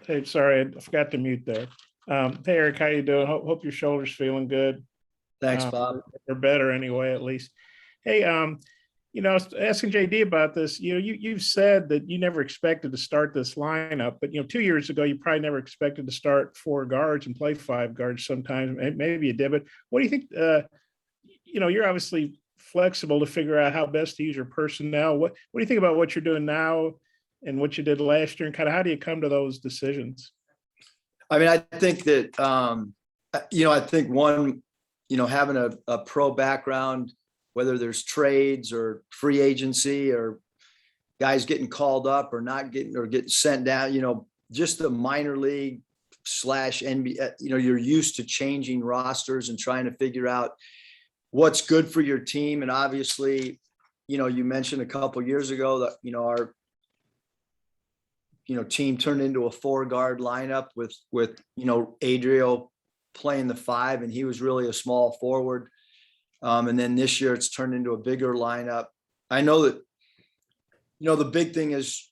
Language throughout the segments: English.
Hey, sorry, I forgot to mute there. Hey, Eric, how you doing? Hope your shoulder's feeling good. Thanks, Bob. Or better anyway, at least. Hey, I was asking JD about this. You've said that you never expected to start this lineup, but 2 years ago, you probably never expected to start four guards and play five guards sometimes. Maybe you did, but what do you think? You're obviously flexible to figure out how best to use your personnel. What do you think about what you're doing now and what you did last year, and kind of how do you come to those decisions? I mean, I think that, I think one, having a pro background, whether there's trades or free agency or guys getting called up or not getting sent down, just the minor league / NBA, you're used to changing rosters and trying to figure out what's good for your team. And obviously, you mentioned a couple of years ago that, our team turned into a 4-guard lineup with Adrio playing the 5, and he was really a small forward. And then this year it's turned into a bigger lineup. I know that, the big thing is,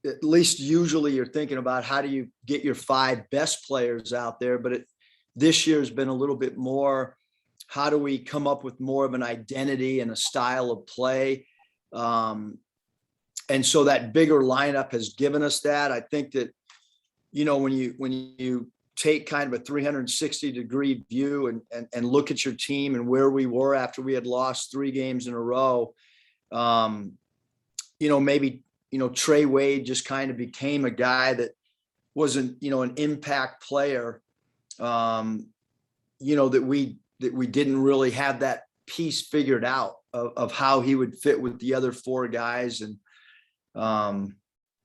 at least usually you're thinking about how do you get your 5 best players out there, but this year has been a little bit more, how do we come up with more of an identity and a style of play? And so that bigger lineup has given us that. I think that, when you take kind of a 360-degree view and look at your team and where we were after we had lost 3 games in a row, maybe, Trey Wade just kind of became a guy that wasn't, an impact player, that we didn't really have that piece figured out of how he would fit with the other 4 guys. And,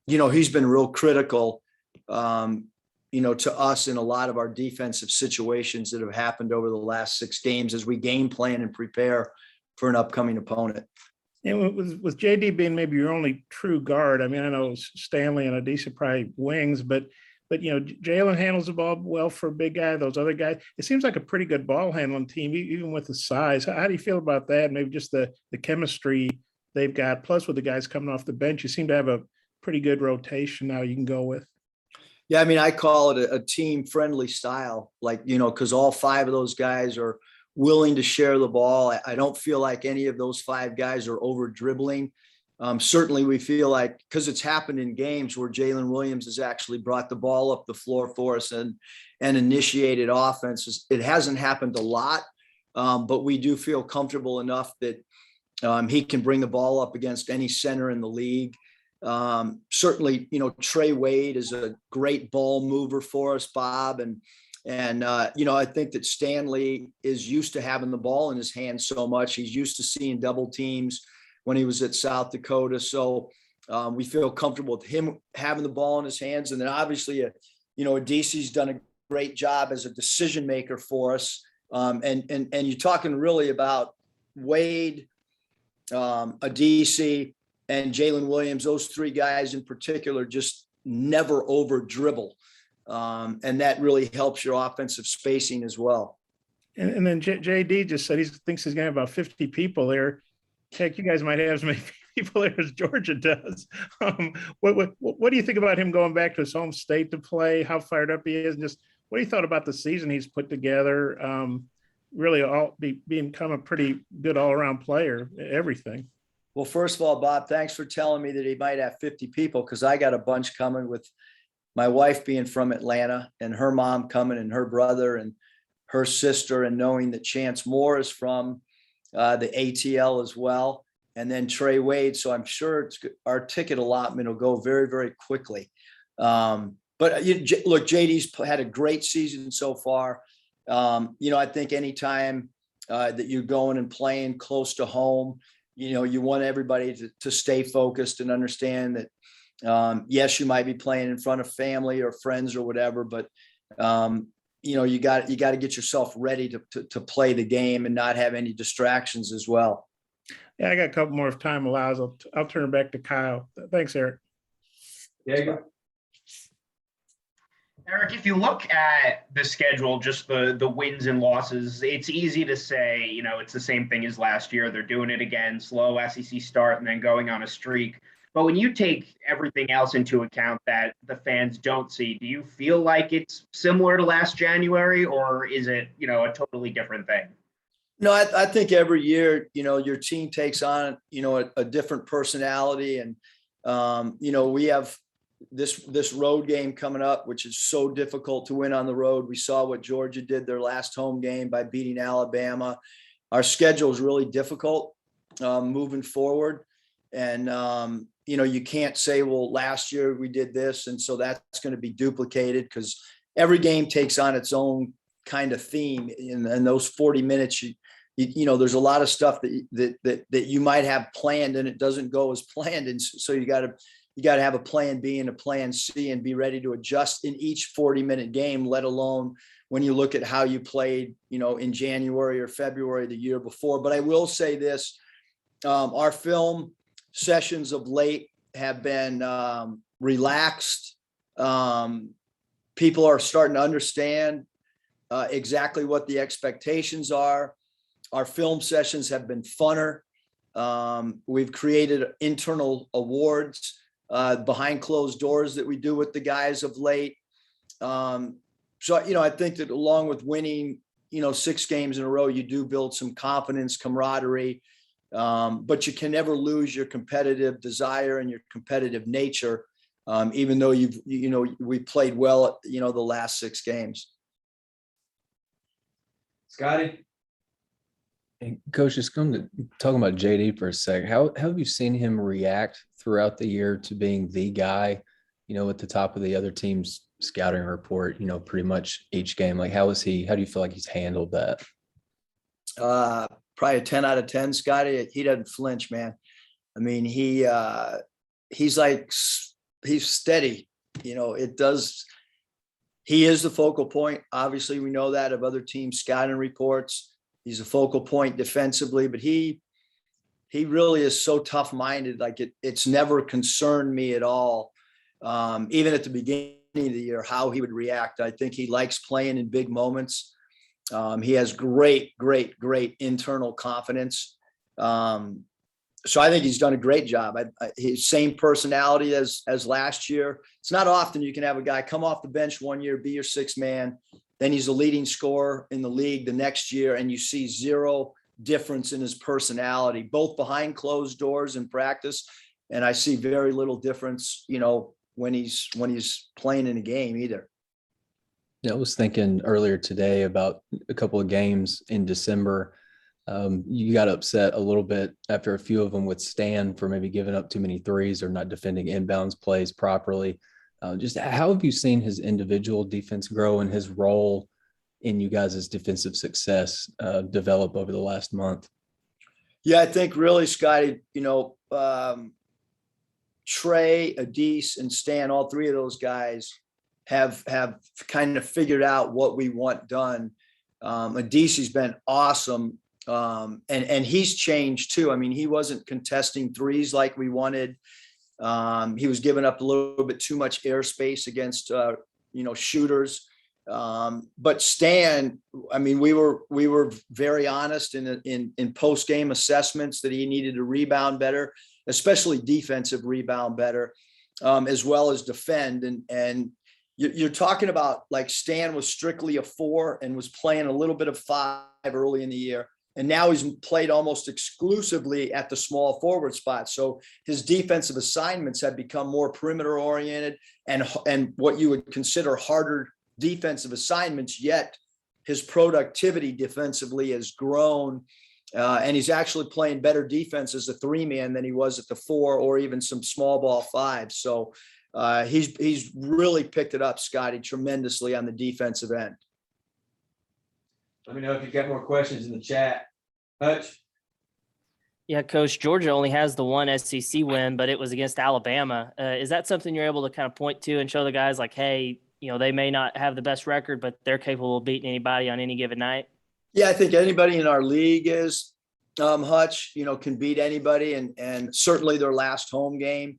he's been real critical, to us in a lot of our defensive situations that have happened over the last 6 games as we game plan and prepare for an upcoming opponent. And with JD being maybe your only true guard, I mean, I know Stanley and Adisa probably wings, but Jalen handles the ball well for a big guy. Those other guys, it seems like a pretty good ball handling team, even with the size. How do you feel about that? Maybe just the chemistry they've got, plus with the guys coming off the bench, you seem to have a pretty good rotation now you can go with. Yeah, I mean, I call it a team-friendly style, because all 5 of those guys are willing to share the ball. I don't feel like any of those 5 guys are over-dribbling. Certainly, we feel like, because it's happened in games where Jalen Williams has actually brought the ball up the floor for us and initiated offenses. It hasn't happened a lot, but we do feel comfortable enough that he can bring the ball up against any center in the league. Certainly, Trey Wade is a great ball mover for us, Bob. And I think that Stanley is used to having the ball in his hands so much. He's used to seeing double teams when he was at South Dakota. So we feel comfortable with him having the ball in his hands. And then obviously, Adisi's done a great job as a decision maker for us. And you're talking really about Wade, Adisi, and Jalen Williams. Those 3 guys in particular just never over dribble. And that really helps your offensive spacing as well. And then JD just said he thinks he's going to have about 50 people there. Heck, you guys might have as many people there as Georgia does. What do you think about him going back to his home state to play? How fired up he is? And just what do you thought about the season he's put together? Really become a pretty good all-around player, everything. Well, first of all, Bob, thanks for telling me that he might have 50 people, because I got a bunch coming, with my wife being from Atlanta and her mom coming and her brother and her sister, and knowing that Chance Moore is from the ATL as well, and then Trey Wade. So I'm sure our ticket allotment will go very, very quickly. But look, JD's had a great season so far. I think anytime that you're going and playing close to home, you want everybody to stay focused and understand that, yes, you might be playing in front of family or friends or whatever, but you got to get yourself ready to play the game and not have any distractions as well. Yeah, I got a couple more if time allows. I'll turn it back to Kyle. Thanks, Eric. Yeah, you go. Eric, if you look at the schedule, just the wins and losses, it's easy to say, it's the same thing as last year. They're doing it again, slow SEC start and then going on a streak. But when you take everything else into account that the fans don't see, do you feel like it's similar to last January, or is it, a totally different thing? No, I think every year, your team takes on, a different personality. And, we have this road game coming up, which is so difficult to win on the road. We saw what Georgia did their last home game by beating Alabama. Our schedule is really difficult moving forward. And, you can't say, well, last year we did this, and so that's going to be duplicated, because every game takes on its own kind of theme. In those 40 minutes, there's a lot of stuff that you might have planned and it doesn't go as planned. And so you got to have a plan B and a plan C and be ready to adjust in each 40-minute game, let alone when you look at how you played, in January or February the year before. But I will say this, our film sessions of late have been relaxed. People are starting to understand exactly what the expectations are. Our film sessions have been funner. We've created internal awards behind closed doors that we do with the guys of late. So, I think that along with winning, 6 games in a row, you do build some confidence, camaraderie, but you can never lose your competitive desire and your competitive nature, even though we played well, the last 6 games. Scotty? Hey, Coach, just going to talking about JD for a sec. How have you seen him react throughout the year to being the guy, at the top of the other team's scouting report, pretty much each game? Like, how do you feel like he's handled that? Probably a 10 out of 10, Scotty. He doesn't flinch, man. I mean, he's steady. He is the focal point. Obviously, we know that of other teams' scouting reports. He's a focal point defensively, but he really is so tough-minded. Like it's never concerned me at all. Even at the beginning of the year, how he would react. I think he likes playing in big moments. He has great internal confidence. So I think he's done a great job. His same personality as last year. It's not often you can have a guy come off the bench one year, be your 6th man, then he's the leading scorer in the league the next year, and you see zero difference in his personality, both behind closed doors in practice, and I see very little difference, when he's playing in a game either. Yeah, I was thinking earlier today about a couple of games in December. You got upset a little bit after a few of them with Stan for maybe giving up too many threes or not defending inbounds plays properly. Just how have you seen his individual defense grow and his role in you guys' defensive success develop over the last month? Yeah, I think really, Scotty, Trey, Adise, and Stan, all 3 of those guys have kind of figured out what we want done. Adise has been awesome. And he's changed too. I mean, he wasn't contesting threes like we wanted. He was giving up a little bit too much airspace against, shooters. But Stan, I mean, we were very honest in post-game assessments that he needed to rebound better, especially defensive rebound better, as well as defend. And you're talking about, like, Stan was strictly a 4 and was playing a little bit of 5 early in the year. And now he's played almost exclusively at the small forward spot. So his defensive assignments have become more perimeter oriented and what you would consider harder defensive assignments, yet his productivity defensively has grown. And he's actually playing better defense as a 3-man than he was at the 4 or even some small ball 5. So he's really picked it up, Scotty, tremendously on the defensive end. Let me know if you've got more questions in the chat. Hutch? Yeah, Coach, Georgia only has the one SEC win, but it was against Alabama. Is that something you're able to kind of point to and show the guys like, hey, they may not have the best record, but they're capable of beating anybody on any given night? Yeah, I think anybody in our league is, Hutch, can beat anybody. And certainly their last home game,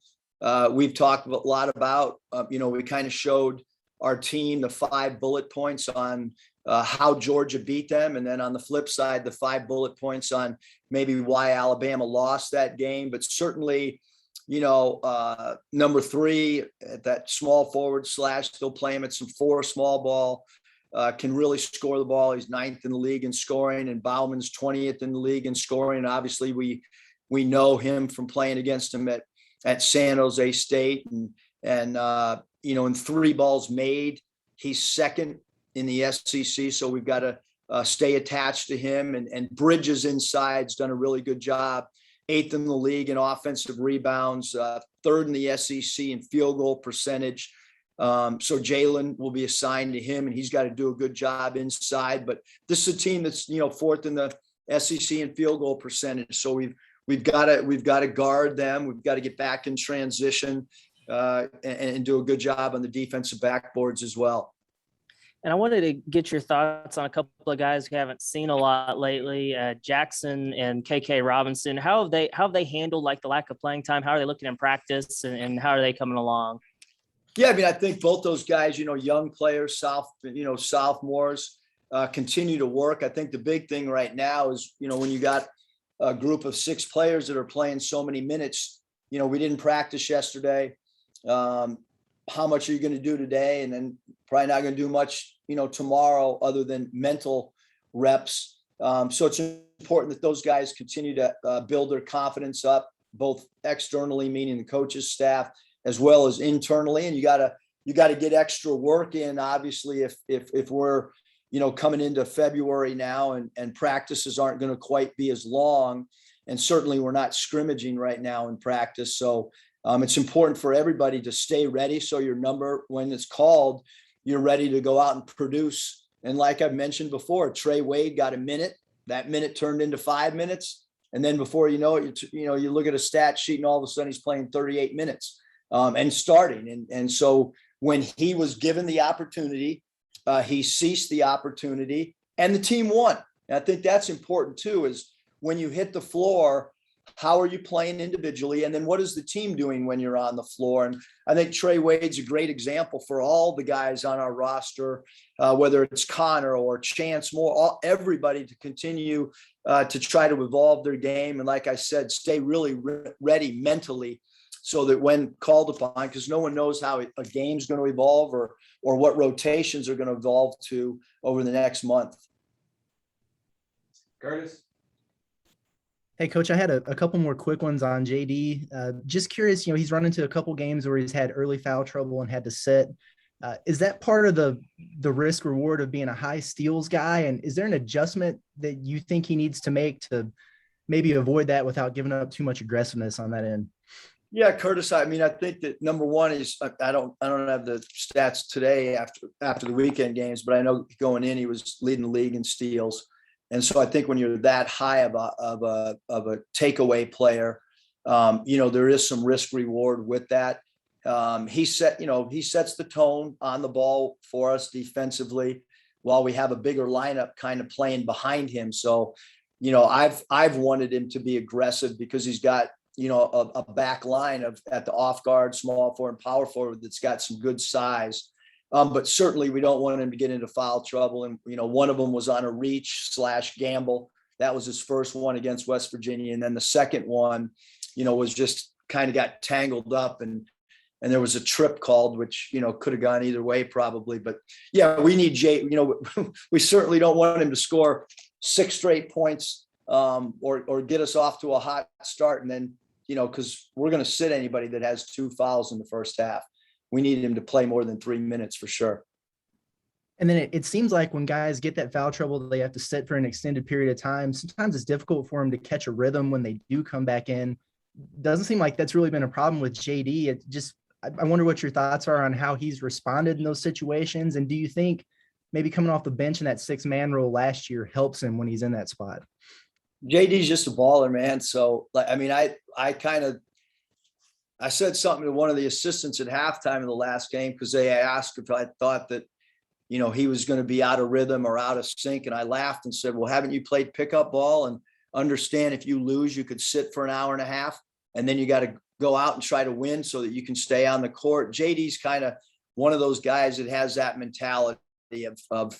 we've talked a lot about, we kind of showed our team the 5 bullet points on how Georgia beat them. And then on the flip side, the 5 bullet points on maybe why Alabama lost that game. But certainly number 3 at that small forward slash. They'll play him at some 4 small ball. Can really score the ball. He's 9th in the league in scoring, and Bauman's 20th in the league in scoring. And obviously, we know him from playing against him at San Jose State, and in 3 balls made, he's 2nd in the SEC. So we've got to stay attached to him. And Bridges inside's done a really good job. 8th in the league in offensive rebounds, 3rd in the SEC in field goal percentage. So Jalen will be assigned to him, and he's got to do a good job inside. But this is a team that's 4th in the SEC in field goal percentage. So we've got to guard them. We've got to get back in transition and do a good job on the defensive backboards as well. And I wanted to get your thoughts on a couple of guys who haven't seen a lot lately, Jackson and KK Robinson. How have they handled like the lack of playing time? How are they looking in practice, and how are they coming along? Yeah, I mean, I think both those guys, young players, sophomores, continue to work. I think the big thing right now is, when you got a group of 6 players that are playing so many minutes, we didn't practice yesterday. How much are you going to do today? And then probably not going to do much, tomorrow other than mental reps. So it's important that those guys continue to build their confidence up, both externally, meaning the coaches, staff, as well as internally. And you got to get extra work in, obviously, if we're, coming into February now and practices aren't going to quite be as long. And certainly we're not scrimmaging right now in practice. So it's important for everybody to stay ready. So your number, when it's called, you're ready to go out and produce. And like I've mentioned before, Trey Wade got a minute. That minute turned into 5 minutes. And then before you know it, you look at a stat sheet and all of a sudden he's playing 38 minutes and starting. And so when he was given the opportunity, he seized the opportunity and the team won. And I think that's important too, is when you hit the floor, how are you playing individually? And then what is the team doing when you're on the floor? And I think Trey Wade's a great example for all the guys on our roster, whether it's Connor or Chance Moore, everybody to continue to try to evolve their game. And like I said, stay really ready mentally so that when called upon, because no one knows how a game's going to evolve or what rotations are going to evolve to over the next month. Curtis? Hey, Coach, I had a couple more quick ones on JD. Just curious, he's run into a couple games where he's had early foul trouble and had to sit. Is that part of the risk reward of being a high steals guy? And is there an adjustment that you think he needs to make to maybe avoid that without giving up too much aggressiveness on that end? Yeah, Curtis, I mean, I think that number one is I don't have the stats today after the weekend games, but I know going in, he was leading the league in steals. And so I think when you're that high of a takeaway player, there is some risk reward with that. He sets the tone on the ball for us defensively while we have a bigger lineup kind of playing behind him. So, I've wanted him to be aggressive because he's got, a back line at the off guard, small forward, and power forward that's got some good size. But certainly we don't want him to get into foul trouble. And, one of them was on a reach/gamble. That was his first one against West Virginia. And then the second one, was just kind of got tangled up and there was a trip called, which, could have gone either way probably. But yeah, we need Jay, we certainly don't want him to score 6 straight points or get us off to a hot start. And then, because we're going to sit anybody that has 2 fouls in the first half. We need him to play more than 3 minutes for sure. And then it seems like when guys get that foul trouble, they have to sit for an extended period of time. Sometimes it's difficult for them to catch a rhythm when they do come back in. Doesn't seem like that's really been a problem with JD. I wonder what your thoughts are on how he's responded in those situations. And do you think maybe coming off the bench in that 6-man role last year helps him when he's in that spot? JD's just a baller, man. So, I said something to one of the assistants at halftime in the last game because they asked if I thought that, he was going to be out of rhythm or out of sync. And I laughed and said, well, haven't you played pickup ball and understand if you lose, you could sit for an hour and a half and then you got to go out and try to win so that you can stay on the court. JD's kind of one of those guys that has that mentality of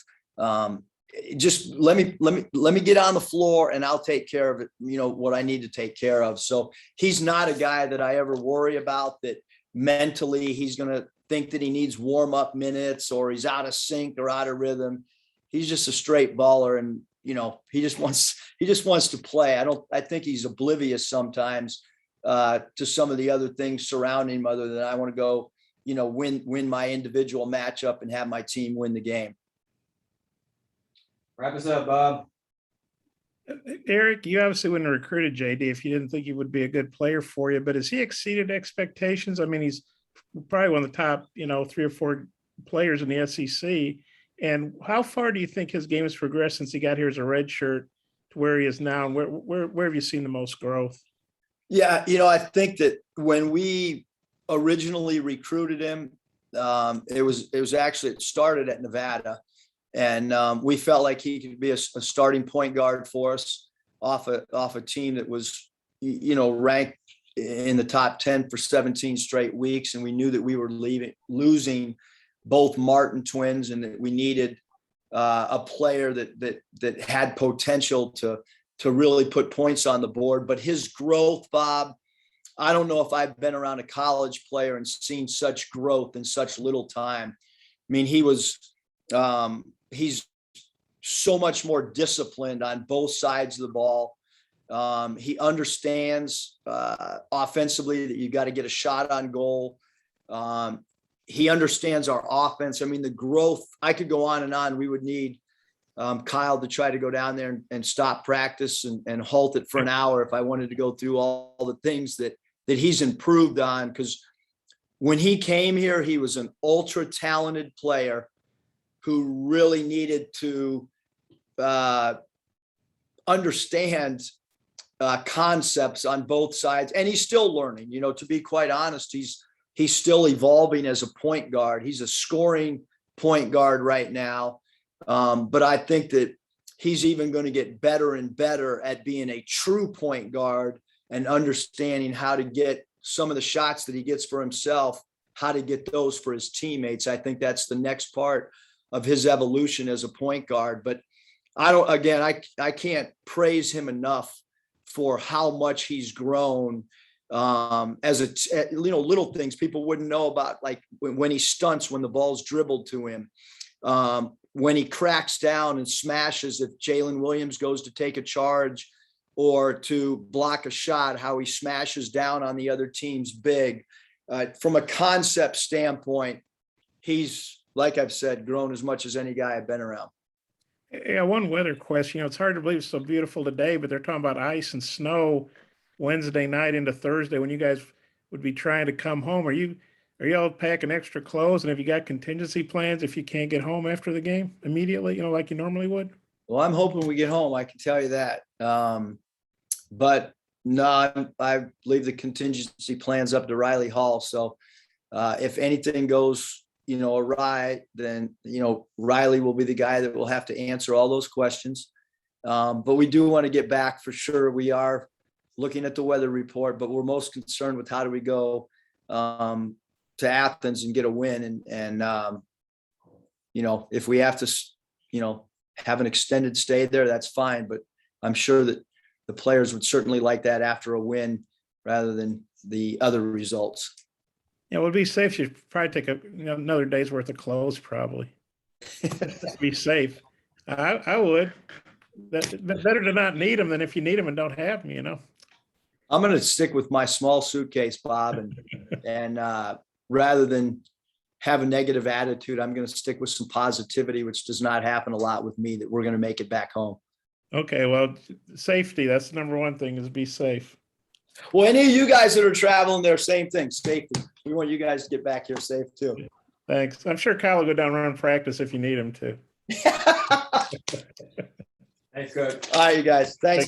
just let me get on the floor and I'll take care of it, what I need to take care of. So he's not a guy that I ever worry about that mentally he's going to think that he needs warm up minutes or he's out of sync or out of rhythm. He's just a straight baller, and he just wants to play. I think he's oblivious sometimes to some of the other things surrounding him, other than I want to go, win my individual matchup and have my team win the game. Wrap us up, Bob. Eric, you obviously wouldn't have recruited JD if you didn't think he would be a good player for you, but has he exceeded expectations? I mean, he's probably one of the top, 3 or 4 players in the SEC. And how far do you think his game has progressed since he got here as a redshirt to where he is now? And where have you seen the most growth? Yeah, I think that when we originally recruited him, it started at Nevada, and we felt like he could be a starting point guard for us off a team that was, ranked in the top 10 for 17 straight weeks, and we knew that we were losing both Martin twins, and that we needed a player that had potential to really put points on the board. But his growth, Bob, I don't know if I've been around a college player and seen such growth in such little time. I mean, he's so much more disciplined on both sides of the ball. He understands offensively that you got to get a shot on goal. He understands our offense. I mean, the growth, I could go on and on. We would need Kyle to try to go down there and stop practice and halt it for an hour if I wanted to go through all the things that he's improved on. Because when he came here, he was an ultra talented player who really needed to understand concepts on both sides. And he's still learning, to be quite honest. He's still evolving as a point guard. He's a scoring point guard right now. But I think that he's even going to get better and better at being a true point guard and understanding how to get some of the shots that he gets for himself, how to get those for his teammates. I think that's the next part of his evolution as a point guard. But I can't praise him enough for how much he's grown. Little things people wouldn't know about, like when he stunts, when the ball's dribbled to him, when he cracks down and smashes, if Jalen Williams goes to take a charge or to block a shot, how he smashes down on the other team's big. From a concept standpoint, he's, like I've said, grown as much as any guy I've been around. Yeah, one weather question. It's hard to believe it's so beautiful today, but they're talking about ice and snow Wednesday night into Thursday when you guys would be trying to come home. Are y'all packing extra clothes? And have you got contingency plans if you can't get home after the game immediately, like you normally would? Well, I'm hoping we get home. I can tell you that. But no, I leave the contingency plans up to Riley Hall. So if anything goes, awry, then, Riley will be the guy that will have to answer all those questions. But we do want to get back for sure. We are looking at the weather report, but we're most concerned with how do we go to Athens and get a win. And if we have to, have an extended stay there, that's fine. But I'm sure that the players would certainly like that after a win rather than the other results. Yeah, it would be safe. You'd probably take another day's worth of clothes, probably. Be safe. I would. That's better to not need them than if you need them and don't have them, I'm going to stick with my small suitcase, Bob, and rather than have a negative attitude, I'm going to stick with some positivity, which does not happen a lot with me, that we're going to make it back home. Okay, well, safety, that's the number one thing, is be safe. Well, any of you guys that are traveling there, same thing, safety. We want you guys to get back here safe too. Thanks. I'm sure Kyle will go down and run practice if you need him to. Thanks, Coach. All right, you guys. Thanks.